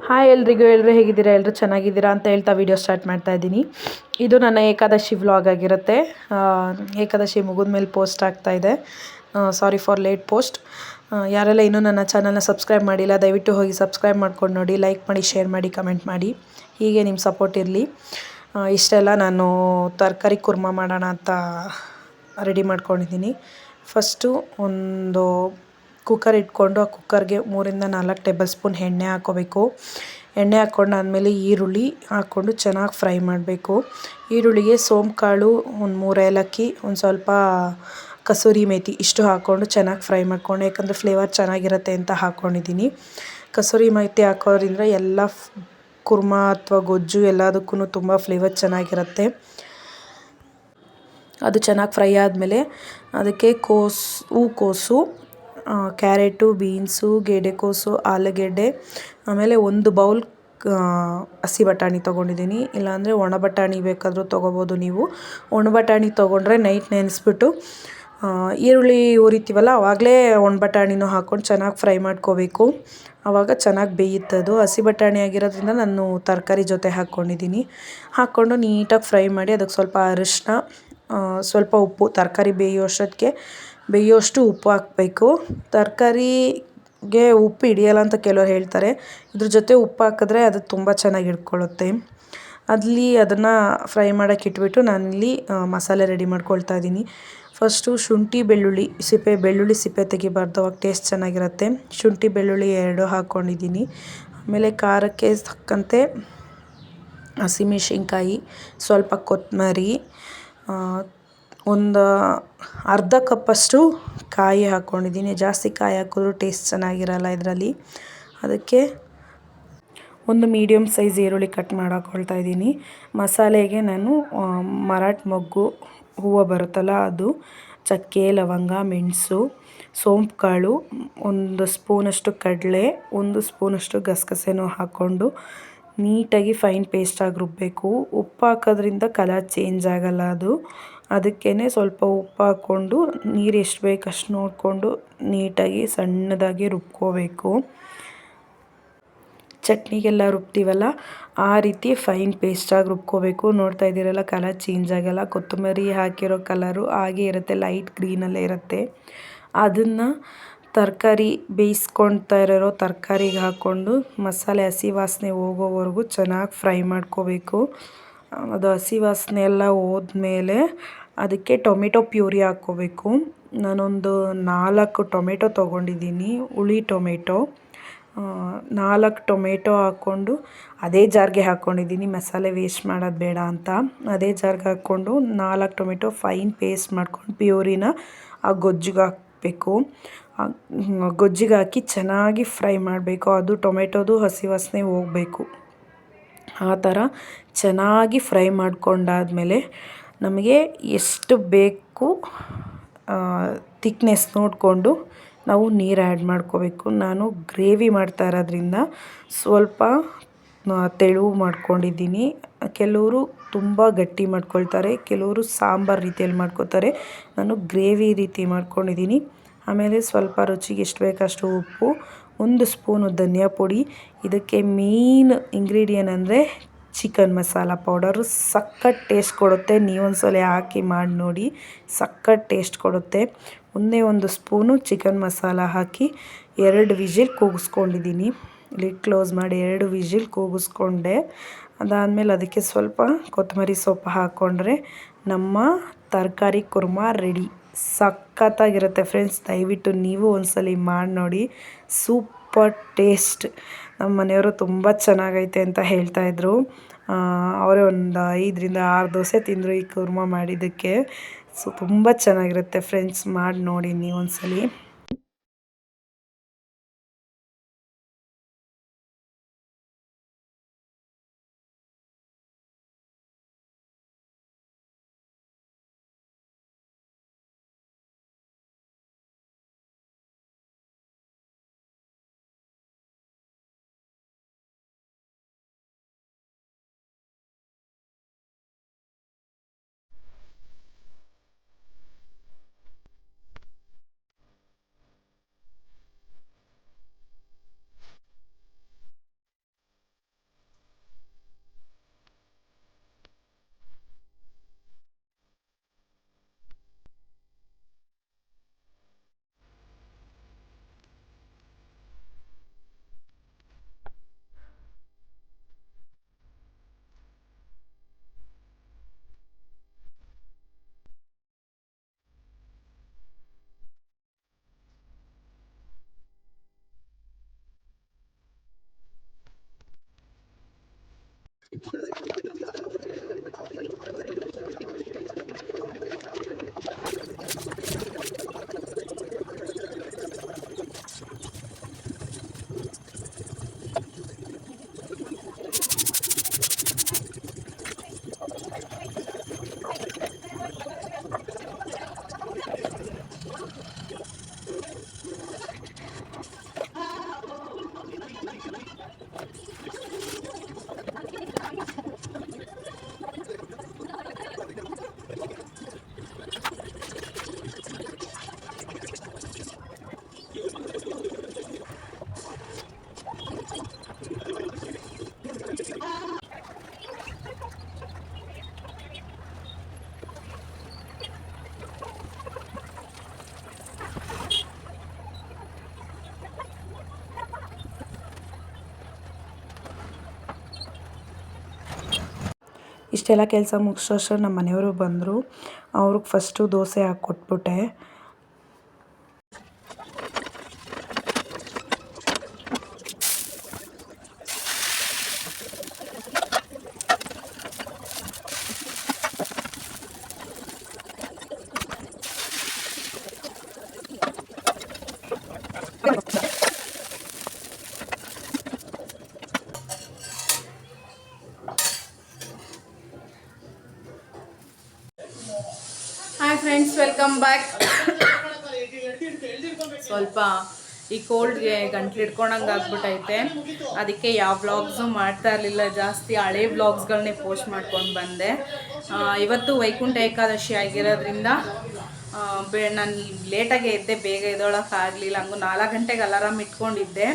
Hi ಎಲ್ಲರೂ ಹೇಗಿದ್ದೀರಾ? ಎಲ್ಲರೂ ಚೆನ್ನಾಗಿದ್ದೀರಾ ಅಂತ ಹೇಳ್ತಾ ವಿಡಿಯೋ ಸ್ಟಾರ್ಟ್ ಮಾಡ್ತಾ ಇದ್ದೀನಿ. ಇದು ನನ್ನ ಏಕಾದಶಿ ವ್ಲಾಗ್ ಆಗಿರುತ್ತೆ. ಏಕಾದಶಿ ಮುಗಿದ ಮೇಲೆ ಪೋಸ್ಟ್ ಆಗ್ತಾ ಇದೆ. Sorry for late post. ಯಾರೆಲ್ಲ ಇನ್ನೂ ನನ್ನ ಚಾನಲ್ನ ಸಬ್ಸ್ಕ್ರೈಬ್ ಮಾಡಿಲ್ಲ ದಯವಿಟ್ಟು ಹೋಗಿ ಸಬ್ಸ್ಕ್ರೈಬ್ ಮಾಡ್ಕೊಂಡು ನೋಡಿ, ಲೈಕ್ ಮಾಡಿ, ಶೇರ್ ಮಾಡಿ, ಕಮೆಂಟ್ ಮಾಡಿ. ಹೀಗೆ ನಿಮ್ಮ ಸಪೋರ್ಟ್ ಇರಲಿ. ಇಷ್ಟೆಲ್ಲ ನಾನು ತರಕಾರಿ ಕುರ್ಮ ಮಾಡೋಣ ಅಂತ ರೆಡಿ ಮಾಡ್ಕೊಂಡಿದ್ದೀನಿ. ಫಸ್ಟು ಒಂದು ಕುಕ್ಕರ್ ಇಟ್ಕೊಂಡು ಆ ಕುಕ್ಕರ್ಗೆ 3-4 ಟೇಬಲ್ ಸ್ಪೂನ್ ಎಣ್ಣೆ ಹಾಕ್ಕೋಬೇಕು. ಎಣ್ಣೆ ಹಾಕ್ಕೊಂಡಾದ್ಮೇಲೆ ಈರುಳ್ಳಿ ಹಾಕ್ಕೊಂಡು ಚೆನ್ನಾಗಿ ಫ್ರೈ ಮಾಡಬೇಕು. ಈರುಳ್ಳಿಗೆ ಸೋಂಪುಕಾಳು, ಒಂದು 3 ಏಲಕ್ಕಿ, ಒಂದು ಸ್ವಲ್ಪ ಕಸೂರಿ ಮೇಥಿ ಇಷ್ಟು ಹಾಕ್ಕೊಂಡು ಚೆನ್ನಾಗಿ ಫ್ರೈ ಮಾಡ್ಕೊಂಡು, ಯಾಕಂದರೆ ಫ್ಲೇವರ್ ಚೆನ್ನಾಗಿರುತ್ತೆ ಅಂತ ಹಾಕ್ಕೊಂಡಿದ್ದೀನಿ. ಕಸೂರಿ ಮೇಥಿ ಹಾಕೋದ್ರಿಂದ ಎಲ್ಲ ಕುರ್ಮ ಅಥವಾ ಗೊಜ್ಜು ಎಲ್ಲದಕ್ಕೂ ತುಂಬ ಫ್ಲೇವರ್ ಚೆನ್ನಾಗಿರುತ್ತೆ. ಅದು ಚೆನ್ನಾಗಿ ಫ್ರೈ ಆದಮೇಲೆ ಅದಕ್ಕೆ ಹೂಕೋಸು, ಕ್ಯಾರೆಟು, ಬೀನ್ಸು, ಗೆಡ್ಡೆಕೋಸು, ಆಲೂಗೆಡ್ಡೆ, ಆಮೇಲೆ ಒಂದು ಬೌಲ್ ಹಸಿ ಬಟಾಣಿ ತೊಗೊಂಡಿದ್ದೀನಿ. ಇಲ್ಲಾಂದರೆ ಒಣ ಬಟಾಣಿ ಬೇಕಾದರೂ ತೊಗೋಬೋದು ನೀವು. ಒಣ ಬಟಾಣಿ ತೊಗೊಂಡ್ರೆ ನೈಟ್ ನೆನೆಸ್ಬಿಟ್ಟು ಈರುಳ್ಳಿ ಹುರಿತೀವಲ್ಲ ಆವಾಗಲೇ ಒಣ ಬಟಾಣಿನೂ ಹಾಕ್ಕೊಂಡು ಚೆನ್ನಾಗಿ ಫ್ರೈ ಮಾಡ್ಕೋಬೇಕು. ಆವಾಗ ಚೆನ್ನಾಗಿ ಬೇಯುತ್ತದು. ಹಸಿ ಬಟಾಣಿ ಆಗಿರೋದ್ರಿಂದ ನಾನು ತರಕಾರಿ ಜೊತೆ ಹಾಕ್ಕೊಂಡಿದ್ದೀನಿ. ಹಾಕ್ಕೊಂಡು ನೀಟಾಗಿ ಫ್ರೈ ಮಾಡಿ ಅದಕ್ಕೆ ಸ್ವಲ್ಪ ಅರಿಶಿನ, ಸ್ವಲ್ಪ ಉಪ್ಪು, ತರಕಾರಿ ಬೇಯುವಷ್ಟು ಉಪ್ಪು ಹಾಕಬೇಕು. ತರಕಾರಿಗೆ ಉಪ್ಪು ಹಿಡಿಯಲ್ಲ ಅಂತ ಕೆಲವ್ರು ಹೇಳ್ತಾರೆ. ಇದ್ರ ಜೊತೆ ಉಪ್ಪು ಹಾಕಿದ್ರೆ ಅದು ತುಂಬ ಚೆನ್ನಾಗಿ ಹಿಡ್ಕೊಳ್ಳುತ್ತೆ. ಅದನ್ನು ಫ್ರೈ ಮಾಡೋಕ್ಕೆ ಇಟ್ಬಿಟ್ಟು ನಾನಿಲ್ಲಿ ಮಸಾಲೆ ರೆಡಿ ಮಾಡ್ಕೊಳ್ತಾ ಇದ್ದೀನಿ. ಫಸ್ಟು ಶುಂಠಿ ಬೆಳ್ಳುಳ್ಳಿ ಸಿಪ್ಪೆ ತೆಗಿಬಾರ್ದು, ಅವಾಗ ಟೇಸ್ಟ್ ಚೆನ್ನಾಗಿರುತ್ತೆ. ಶುಂಠಿ ಬೆಳ್ಳುಳ್ಳಿ 2 ಹಾಕ್ಕೊಂಡಿದ್ದೀನಿ. ಆಮೇಲೆ ಖಾರಕ್ಕೆ ತಕ್ಕಂತೆ ಹಸಿಮೆಣ್ಸಿನ್ಕಾಯಿ, ಸ್ವಲ್ಪ ಕೊತ್ತಂಬರಿ, ಒಂದು ಅರ್ಧ ಕಪ್ಪಷ್ಟು ಕಾಯಿ ಹಾಕ್ಕೊಂಡಿದ್ದೀನಿ. ಜಾಸ್ತಿ ಕಾಯಿ ಹಾಕಿದ್ರೂ ಟೇಸ್ಟ್ ಚೆನ್ನಾಗಿರಲ್ಲ ಇದರಲ್ಲಿ. ಅದಕ್ಕೆ ಒಂದು ಮೀಡಿಯಮ್ ಸೈಜ್ ಈರುಳ್ಳಿ ಕಟ್ ಮಾಡಿ ಹಾಕ್ಕೊಳ್ತಾ ಇದ್ದೀನಿ. ಮಸಾಲೆಗೆ ನಾನು ಮರಾಠ ಮೊಗ್ಗು ಹೂವು ಬರುತ್ತಲ್ಲ ಅದು, ಚಕ್ಕೆ, ಲವಂಗ, ಮೆಣಸು, ಸೋಂಪು ಕಾಳು, ಒಂದು ಸ್ಪೂನಷ್ಟು ಕಡಲೆ, ಒಂದು ಸ್ಪೂನಷ್ಟು ಗಸಗಸೆನೂ ಹಾಕ್ಕೊಂಡು ನೀಟಾಗಿ ಫೈನ್ ಪೇಸ್ಟಾಗಿ ರುಬ್ಬಬೇಕು. ಉಪ್ಪು ಹಾಕೋದ್ರಿಂದ ಕಲರ್ ಚೇಂಜ್ ಆಗೋಲ್ಲ ಅದು. ಅದಕ್ಕೇ ಸ್ವಲ್ಪ ಉಪ್ಪು ಹಾಕ್ಕೊಂಡು ನೀರು ಎಷ್ಟು ಬೇಕು ಅಷ್ಟು ನೋಡಿಕೊಂಡು ನೀಟಾಗಿ ಸಣ್ಣದಾಗಿ ರುಬ್ಕೋಬೇಕು. ಚಟ್ನಿಗೆಲ್ಲ ರುಬ್ತೀವಲ್ಲ ಆ ರೀತಿ ಫೈನ್ ಪೇಸ್ಟಾಗಿ ರುಬ್ಕೋಬೇಕು. ನೋಡ್ತಾ ಇದ್ದೀರಲ್ಲ, ಕಲರ್ ಚೇಂಜ್ ಆಗೋಲ್ಲ. ಕೊತ್ತಂಬರಿ ಹಾಕಿರೋ ಕಲರು ಹಾಗೇ ಇರುತ್ತೆ, ಲೈಟ್ ಗ್ರೀನಲ್ಲೇ ಇರುತ್ತೆ. ಅದನ್ನು ತರಕಾರಿ ಬೇಯಿಸ್ಕೊಳ್ತಾ ಇರೋ ತರಕಾರಿಗೆ ಹಾಕ್ಕೊಂಡು ಮಸಾಲೆ ಹಸಿ ವಾಸನೆ ಹೋಗೋವರೆಗೂ ಚೆನ್ನಾಗಿ ಫ್ರೈ ಮಾಡ್ಕೋಬೇಕು. ಅದು ಹಸಿ ವಾಸನೆ ಎಲ್ಲ ಹೋದ್ಮೇಲೆ ಅದಕ್ಕೆ ಟೊಮೆಟೊ ಪ್ಯೂರಿ ಹಾಕ್ಕೋಬೇಕು. ನಾನೊಂದು 4 ಟೊಮೆಟೊ ತೊಗೊಂಡಿದ್ದೀನಿ, ಹುಳಿ ಟೊಮೆಟೊ. 4 ಟೊಮೆಟೊ ಹಾಕ್ಕೊಂಡು ಅದೇ ಜಾರ್ಗೆ ಹಾಕ್ಕೊಂಡಿದ್ದೀನಿ, ಮಸಾಲೆ ವೇಸ್ಟ್ ಮಾಡೋದು ಬೇಡ ಅಂತ. ಅದೇ ಜಾರ್ಗೆ ಹಾಕ್ಕೊಂಡು 4 ಟೊಮೆಟೊ ಫೈನ್ ಪೇಸ್ಟ್ ಮಾಡ್ಕೊಂಡು ಪ್ಯೂರಿನ ಆ ಗೊಜ್ಜಿಗೆ ಹಾಕಬೇಕು. ಗೊಜ್ಜಿಗೆ ಹಾಕಿ ಚೆನ್ನಾಗಿ ಫ್ರೈ ಮಾಡಬೇಕು. ಅದು ಟೊಮೆಟೊದು ಹಸಿ ವಾಸನೆ ಹೋಗಬೇಕು. ಆ ಥರ ಚೆನ್ನಾಗಿ ಫ್ರೈ ಮಾಡ್ಕೊಂಡಾದಮೇಲೆ ನಮಗೆ ಎಷ್ಟು ಬೇಕು ತಿಕ್ನೆಸ್ ನೋಡಿಕೊಂಡು ನಾವು ನೀರು ಆ್ಯಡ್ ಮಾಡ್ಕೋಬೇಕು. ನಾನು ಗ್ರೇವಿ ಮಾಡ್ತಾ ಇರೋದ್ರಿಂದ ಸ್ವಲ್ಪ ತೆಳು ಮಾಡ್ಕೊಂಡಿದ್ದೀನಿ. ಕೆಲವರು ತುಂಬ ಗಟ್ಟಿ ಮಾಡ್ಕೊಳ್ತಾರೆ, ಕೆಲವರು ಸಾಂಬಾರು ರೀತಿಯಲ್ಲಿ ಮಾಡ್ಕೋತಾರೆ. ನಾನು ಗ್ರೇವಿ ರೀತಿ ಮಾಡ್ಕೊಂಡಿದ್ದೀನಿ. ಆಮೇಲೆ ಸ್ವಲ್ಪ ರುಚಿಗೆ ಎಷ್ಟು ಬೇಕಷ್ಟು ಉಪ್ಪು, 1 ಸ್ಪೂನು ಧನಿಯಾ ಪುಡಿ. ಇದಕ್ಕೆ ಮೇನ್ ಇಂಗ್ರೀಡಿಯೆಂಟ್ ಅಂದರೆ ಚಿಕನ್ ಮಸಾಲ ಪೌಡರು. ಸಖತ್ ಟೇಸ್ಟ್ ಕೊಡುತ್ತೆ. ನೀವೊಂದ್ಸಲ ಹಾಕಿ ಮಾಡಿ ನೋಡಿ, ಸಖತ್ ಟೇಸ್ಟ್ ಕೊಡುತ್ತೆ. 1 ಸ್ಪೂನು ಚಿಕನ್ ಮಸಾಲ ಹಾಕಿ 2 ವಿಜಿಲ್ ಕೂಗಿಸ್ಕೊಂಡಿದ್ದೀನಿ. ಲಿಡ್ ಕ್ಲೋಸ್ ಮಾಡಿ 2 ವಿಜಿಲ್ ಕೂಗಿಸ್ಕೊಂಡೆ. ಅದಾದಮೇಲೆ ಅದಕ್ಕೆ ಸ್ವಲ್ಪ ಕೊತ್ತಂಬರಿ ಸೊಪ್ಪು ಹಾಕ್ಕೊಂಡ್ರೆ ನಮ್ಮ ತರಕಾರಿ ಕುರ್ಮ ರೆಡಿ. ಸಖತ್ತಾಗಿರುತ್ತೆ ಫ್ರೆಂಡ್ಸ್, ದಯವಿಟ್ಟು ನೀವು ಒಂದ್ಸಲ ಮಾಡಿ ನೋಡಿ. Super taste. ನಮ್ಮ ಮನೆಯವರು ತುಂಬ ಚೆನ್ನಾಗೈತೆ ಅಂತ ಹೇಳ್ತಾಯಿದ್ರು. ಅವರೇ ಒಂದು 5-6 ದೋಸೆ ತಿಂದರು ಈ ಕುರ್ಮ ಮಾಡಿದ್ದಕ್ಕೆ. ಸೊ ತುಂಬ ಚೆನ್ನಾಗಿರುತ್ತೆ ಫ್ರೆಂಡ್ಸ್, ಮಾಡಿ ನೋಡಿ ನೀವೊಂದ್ಸಲಿ. ಇಷ್ಟೆಲ್ಲ ಕೆಲಸ ಮುಗಿಸೋಷ್ಟು ನಮ್ಮ ಮನೆಯವರು ಬಂದರು. ಅವ್ರಿಗೆ ಫಸ್ಟು ದೋಸೆ ಹಾಕ್ಕೊಟ್ಬಿಟ್ಟೆ. Hi friends, welcome back. ಸ್ವಲ್ಪ ಈ ಕೋಲ್ಡ್ಗೆ ಗಂಟ್ಲು ಹಿಡ್ಕೊಂಡಂಗೆ ಆಗ್ಬಿಟ್ಟೈತೆ. ಅದಕ್ಕೆ ಯಾವ ವ್ಲಾಗ್ಸು ಮಾಡ್ತಾ ಇರಲಿಲ್ಲ, ಜಾಸ್ತಿ ಹಳೆ ವ್ಲಾಗ್ಸ್ಗಳನ್ನೇ ಪೋಸ್ಟ್ ಮಾಡ್ಕೊಂಡು ಬಂದೆ. ಇವತ್ತು ವೈಕುಂಠ ಏಕಾದಶಿ ಆಗಿರೋದ್ರಿಂದ ನಾನು ಲೇಟಾಗೆ ಎದ್ದೆ, ಬೇಗ ಎದ್ದೊಳಕ್ಕಾಗಲಿಲ್ಲ. ಹಂಗೂ 4 ಗಂಟೆಗೆ ಅಲಾರಾಮ್ ಇಟ್ಕೊಂಡಿದ್ದೆ,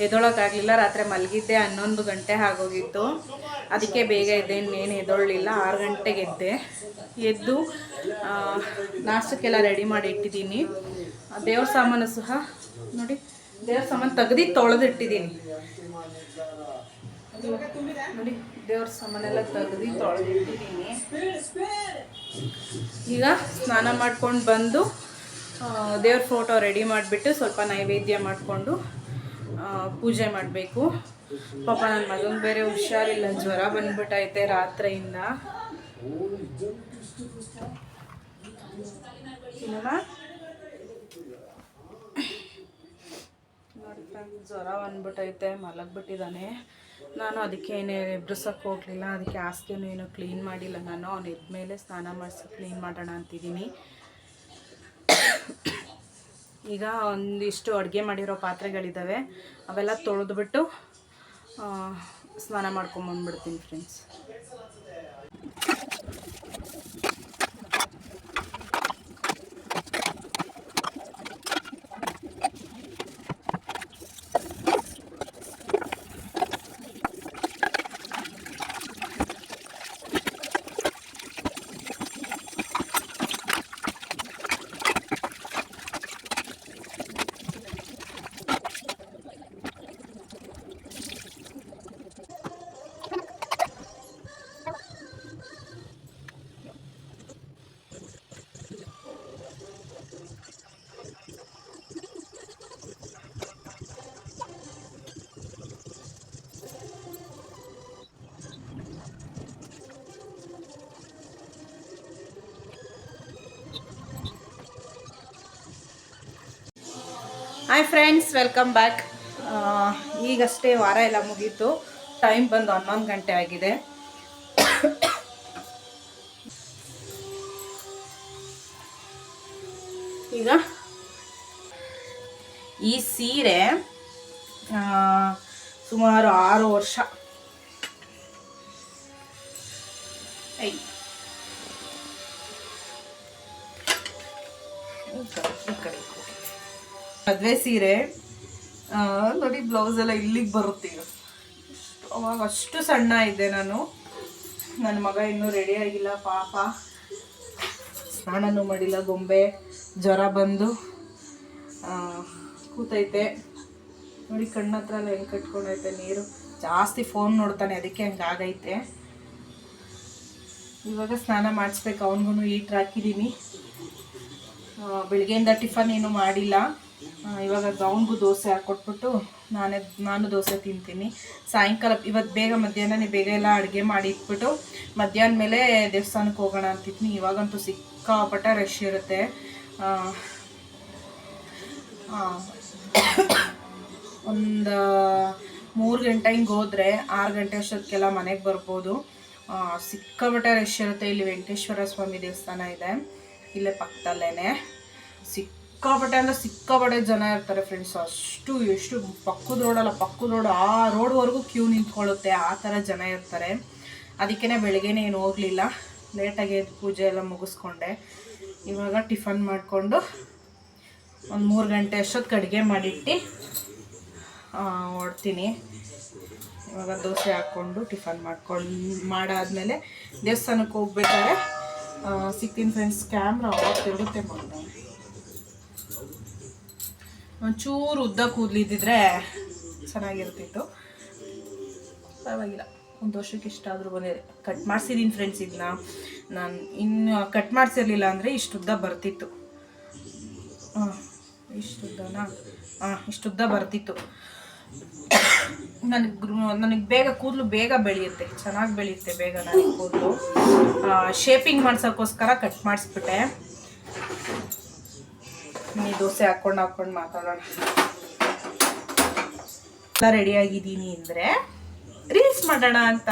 ಎದ್ದೊಳಕ್ಕಾಗಲಿಲ್ಲ. ರಾತ್ರಿ ಮಲಗಿದ್ದೆ 11 ಗಂಟೆ ಆಗೋಗಿತ್ತು. ಅದಕ್ಕೆ ಬೇಗ ಎದ್ದೆ, ಇನ್ನೇನು ಎದ್ದೊಳ್ಳಿಲ್ಲ. 6 ಗಂಟೆಗೆ ಎದ್ದು ನಾಷ್ಟಕ್ಕೆಲ್ಲ ರೆಡಿ ಮಾಡಿ ಇಟ್ಟಿದ್ದೀನಿ. ದೇವ್ರ ಸಾಮಾನು ಸಹ ನೋಡಿ, ದೇವ್ರ ಸಾಮಾನು ತೆಗ್ದು ತೊಳೆದಿಟ್ಟಿದ್ದೀನಿ ನೋಡಿ. ದೇವ್ರ ಸಾಮಾನೆಲ್ಲ ತೆಗ್ದು ತೊಳೆದಿಟ್ಟಿದ್ದೀನಿ. ಈಗ ಸ್ನಾನ ಮಾಡ್ಕೊಂಡು ಬಂದು ದೇವ್ರ ಫೋಟೋ ರೆಡಿ ಮಾಡಿಬಿಟ್ಟು ಸ್ವಲ್ಪ ನೈವೇದ್ಯ ಮಾಡಿಕೊಂಡು ಪೂಜೆ ಮಾಡಬೇಕು. ಪಾಪ ನನ್ನ ಮಗನಿಗೆ ಬೇರೆ ಹುಷಾರಿಲ್ಲ, ಜ್ವರ ಬಂದ್ಬಿಟ್ಟೈತೆ ರಾತ್ರಿಯಿಂದ. ನೋಡಿ ಫ್ರೆಂಡ್ಸ್, ಜ್ವರ ಬಂದ್ಬಿಟ್ಟೈತೆ, ಮಲಗಿಬಿಟ್ಟಿದ್ದಾನೆ. ನಾನು ಅದಕ್ಕೆ ಏನೇ ಎಬ್ರಿಸೋಕ್ಕೆ ಹೋಗಲಿಲ್ಲ. ಅದಕ್ಕೆ ಹಾಸಿಗೆನೂ ಏನೂ ಕ್ಲೀನ್ ಮಾಡಿಲ್ಲ. ನಾನು ಅವ್ನು ಎದ್ಮೇಲೆ ಸ್ನಾನ ಮಾಡಿಸಿ ಕ್ಲೀನ್ ಮಾಡೋಣ ಅಂತಿದ್ದೀನಿ. ಈಗ ಒಂದಿಷ್ಟು ಅಡುಗೆ ಮಾಡಿರೋ ಪಾತ್ರೆಗಳಿದ್ದಾವೆ, ಅವೆಲ್ಲ ತೊಳೆದ್ಬಿಟ್ಟು ಸ್ನಾನ ಮಾಡ್ಕೊಂಬಂದ್ಬಿಡ್ತೀನಿ friends. Hi friends, welcome back. ಈಗಷ್ಟೇ ವಾರ ಎಲ್ಲ ಮುಗೀತು. ಟೈಮ್ ಬಂದು 11 ಗಂಟೆ ಆಗಿದೆ. ಈಗ ಈ ಸೀರೆ ಸುಮಾರು 6 ವರ್ಷ ಮದುವೆ ಸೀರೆ ನೋಡಿ. ಬ್ಲೌಸ್ ಎಲ್ಲ ಇಲ್ಲಿಗೆ ಬರುತ್ತೆ. ಈಗ ಅವಾಗ ಅಷ್ಟು ಸಣ್ಣ ಇದ್ದೆ ನಾನು. ನನ್ನ ಮಗ ಇನ್ನೂ ರೆಡಿ ಆಗಿಲ್ಲ ಪಾಪ, ಸ್ನಾನನೂ ಮಾಡಿಲ್ಲ. ಗೊಂಬೆ ಜ್ವರ ಬಂದು ಕೂತೈತೆ ನೋಡಿ. ಕಣ್ಣ ಹತ್ರ ಎಲ್ಲ ಹೆಂಗೆ ಕಟ್ಕೊಂಡೈತೆ ನೀರು. ಜಾಸ್ತಿ ಫೋನ್ ನೋಡ್ತಾನೆ, ಅದಕ್ಕೆ ಹಂಗಾಗೈತೆ. ಇವಾಗ ಸ್ನಾನ ಮಾಡಿಸ್ಬೇಕು. ಅವನಿಗೂ ಹೀಟ್ರ್ ಹಾಕಿದ್ದೀನಿ. ಬೆಳಗ್ಗೆಯಿಂದ ಟಿಫನ್ ಏನೂ ಮಾಡಿಲ್ಲ. ಇವಾಗ ಗೌನ್ಗೂ ದೋಸೆ ಹಾಕ್ಕೊಟ್ಬಿಟ್ಟು ನಾನು ದೋಸೆ ತಿಂತೀನಿ. ಸಾಯಂಕಾಲ ಇವತ್ತು ಮಧ್ಯಾಹ್ನನೇ ಬೇಗ ಎಲ್ಲ ಅಡುಗೆ ಮಾಡಿ ಇಟ್ಬಿಟ್ಟು ಮಧ್ಯಾಹ್ನ ಮೇಲೆ ದೇವಸ್ಥಾನಕ್ಕೆ ಹೋಗೋಣ ಅಂತಿದ್ದೀನಿ. ಇವಾಗಂತೂ ಸಿಕ್ಕಾಪಟ್ಟೆ ರಶ್ ಇರುತ್ತೆ. ಒಂದು 3 ಗಂಟೆ ಹಿಂಗೆ ಹೋದರೆ 6 ಗಂಟೆ ಅಷ್ಟೊತ್ತಿಗೆಲ್ಲ ಮನೆಗೆ ಬರ್ಬೋದು. ಸಿಕ್ಕಾಪಟ್ಟೆ ರಶ್ ಇರುತ್ತೆ. ಇಲ್ಲಿ ವೆಂಕಟೇಶ್ವರ ಸ್ವಾಮಿ ದೇವಸ್ಥಾನ ಇದೆ, ಇಲ್ಲೇ ಪಕ್ಕದಲ್ಲೇ. ಸಿಕ್ಕಾಪಟ್ಟೆ ಅಂದರೆ ಸಿಕ್ಕಾಪಟ್ಟೆ ಜನ ಇರ್ತಾರೆ ಫ್ರೆಂಡ್ಸ್. ಎಷ್ಟು ಪಕ್ಕದ ರೋಡ್ ಆ ರೋಡ್ವರೆಗೂ ಕ್ಯೂ ನಿಂತ್ಕೊಳ್ಳುತ್ತೆ, ಆ ಥರ ಜನ ಇರ್ತಾರೆ. ಅದಕ್ಕೇ ಬೆಳಗ್ಗೆನೇ ಏನು ಹೋಗಲಿಲ್ಲ, ಲೇಟಾಗಿ ಪೂಜೆ ಎಲ್ಲ ಮುಗಿಸ್ಕೊಂಡೆ. ಇವಾಗ ಟಿಫನ್ ಮಾಡಿಕೊಂಡು ಒಂದು 3 ಗಂಟೆ ಅಷ್ಟೊತ್ತಿಗೆ ಅಡುಗೆ ಮಾಡಿಟ್ಟು ಹೊಡ್ತೀನಿ. ಇವಾಗ ದೋಸೆ ಹಾಕ್ಕೊಂಡು ಟಿಫನ್ ಮಾಡಾದ್ಮೇಲೆ ದೇವಸ್ಥಾನಕ್ಕೆ ಹೋಗ್ಬೇಕಾದ್ರೆ ಸಿಗ್ತೀನಿ ಫ್ರೆಂಡ್ಸ್. ಕ್ಯಾಮ್ರಾ ತಿರುಗುತ್ತೆ ಮಾಡ್ತಾರೆ. ಒಂಚೂರು ಉದ್ದ ಕೂದಲಿದ್ದಿದ್ರೆ ಚೆನ್ನಾಗಿರ್ತಿತ್ತು, ಪರವಾಗಿಲ್ಲ. ಒಂದು ವರ್ಷಕ್ಕೆ ಇಷ್ಟಾದರೂ ಬಂದಿದೆ. ಕಟ್ ಮಾಡಿಸಿದ್ದೀನಿ ಫ್ರೆಂಡ್ಸ್. ಇದನ್ನ ನಾನು ಇನ್ನು ಕಟ್ ಮಾಡಿಸಿರ್ಲಿಲ್ಲ ಅಂದರೆ ಇಷ್ಟುದ್ದ ಬರ್ತಿತ್ತು. ಇಷ್ಟುದ್ದ ಬರ್ತಿತ್ತು. ನನಗೆ ಬೇಗ ಕೂದಲು ಬೇಗ ಬೆಳೆಯುತ್ತೆ, ಚೆನ್ನಾಗಿ ಬೆಳೆಯುತ್ತೆ ಬೇಗ ನನಗೆ ಕೂದಲು. ಶೇಪಿಂಗ್ ಮಾಡ್ಸೋಕ್ಕೋಸ್ಕರ ಕಟ್ ಮಾಡಿಸ್ಬಿಟ್ಟೆ. ಈ ದೋಸೆ ಹಾಕ್ಕೊಂಡು ಮಾತಾಡೋಣ. ಎಲ್ಲ ರೆಡಿಯಾಗಿದ್ದೀನಿ ಅಂದರೆ ರೀಲ್ಸ್ ಮಾಡೋಣ ಅಂತ.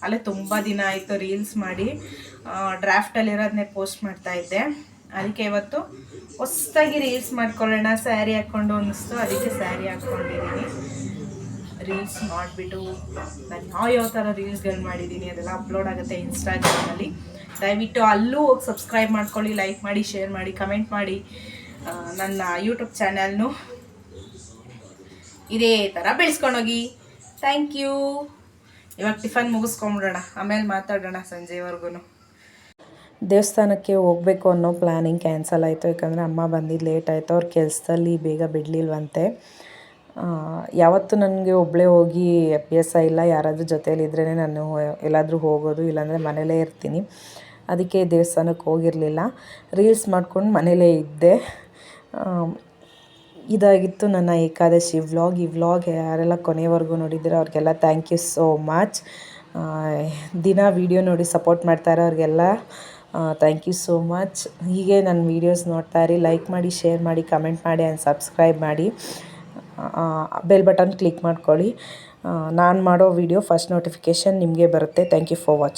ಅಲ್ಲೇ ತುಂಬ ದಿನ ಆಯಿತು ರೀಲ್ಸ್ ಮಾಡಿ. ಡ್ರಾಫ್ಟಲ್ಲಿರೋದನ್ನೇ ಪೋಸ್ಟ್ ಮಾಡ್ತಾಯಿದ್ದೆ. ಅದಕ್ಕೆ ಇವತ್ತು ಹೊಸದಾಗಿ ರೀಲ್ಸ್ ಮಾಡ್ಕೊಳ್ಳೋಣ, ಸ್ಯಾರಿ ಹಾಕ್ಕೊಂಡು ಅನ್ನಿಸ್ತು. ಅದಕ್ಕೆ ಸ್ಯಾರಿ ಹಾಕ್ಕೊಂಡಿದ್ದೀನಿ. ರೀಲ್ಸ್ ಮಾಡಿಬಿಟ್ಟು ನಾನು ಯಾವ ಥರ ರೀಲ್ಸ್ಗಳು ಮಾಡಿದ್ದೀನಿ ಅದೆಲ್ಲ ಅಪ್ಲೋಡ್ ಆಗುತ್ತೆ ಇನ್ಸ್ಟಾಗ್ರಾಮಲ್ಲಿ. ದಯವಿಟ್ಟು ಅಲ್ಲೂ ಹೋಗಿ ಸಬ್ಸ್ಕ್ರೈಬ್ ಮಾಡ್ಕೊಳ್ಳಿ, ಲೈಕ್ ಮಾಡಿ, ಶೇರ್ ಮಾಡಿ, ಕಮೆಂಟ್ ಮಾಡಿ. ನನ್ನ ಯೂಟ್ಯೂಬ್ ಚಾನಲ್ನು ಇದೇ ಥರ ಬೆಳೆಸ್ಕೊಂಡೋಗಿ. Thank you. ಇವಾಗ ಟಿಫನ್ ಮುಗಿಸ್ಕೊಂಬಿಡೋಣ, ಆಮೇಲೆ ಮಾತಾಡೋಣ ಸಂಜೆವರೆಗೂ. ದೇವಸ್ಥಾನಕ್ಕೆ ಹೋಗಬೇಕು ಅನ್ನೋ ಪ್ಲ್ಯಾನಿಂಗ್ ಕ್ಯಾನ್ಸಲ್ ಆಯಿತು. ಯಾಕಂದರೆ ಅಮ್ಮ ಬಂದಿದ್ದು ಲೇಟ್ ಆಯಿತು. ಅವ್ರ ಕೆಲಸದಲ್ಲಿ ಬೇಗ ಬಿಡಲಿಲ್ವಂತೆ. ಯಾವತ್ತೂ ನನಗೆ ಒಬ್ಬಳೇ ಹೋಗಿ ಅಭ್ಯಾಸ ಇಲ್ಲ. ಯಾರಾದರೂ ಜೊತೆಯಲ್ಲಿದ್ರೇ ನಾನು ಎಲ್ಲಾದರೂ ಹೋಗೋದು, ಇಲ್ಲಾಂದರೆ ಮನೇಲೇ ಇರ್ತೀನಿ. ಅದಕ್ಕೆ ದೇವಸ್ಥಾನಕ್ಕೆ ಹೋಗಿರಲಿಲ್ಲ. ರೀಲ್ಸ್ ಮಾಡ್ಕೊಂಡು ಮನೇಲೇ ಇದ್ದೆ. ಇದಾಗಿತ್ತು ನನ್ನ ಏಕಾದಶಿ ವ್ಲಾಗ್. ಈ ವ್ಲಾಗ್ ಯಾರೆಲ್ಲ ಕೊನೆಯವರೆಗೂ ನೋಡಿದ್ದೀರೋ ಅವ್ರಿಗೆಲ್ಲ ಥ್ಯಾಂಕ್ ಯು ಸೋ ಮಚ್. ದಿನ ವೀಡಿಯೋ ನೋಡಿ ಸಪೋರ್ಟ್ ಮಾಡ್ತಾರೆ ಅವ್ರಿಗೆಲ್ಲ ಥ್ಯಾಂಕ್ ಯು ಸೋ ಮಚ್. ಹೀಗೆ ನನ್ನ ವೀಡಿಯೋಸ್ ನೋಡ್ತಾ ಇರಿ. ಲೈಕ್ ಮಾಡಿ, ಶೇರ್ ಮಾಡಿ, ಕಮೆಂಟ್ ಮಾಡಿ ಆ್ಯಂಡ್ ಸಬ್ಸ್ಕ್ರೈಬ್ ಮಾಡಿ. ಬೆಲ್ ಬಟನ್ ಕ್ಲಿಕ್ ಮಾಡ್ಕೊಳ್ಳಿ. ನಾನು ಮಾಡೋ ವೀಡಿಯೋ ಫಸ್ಟ್ ನೋಟಿಫಿಕೇಷನ್ ನಿಮಗೆ ಬರುತ್ತೆ. Thank you for watching.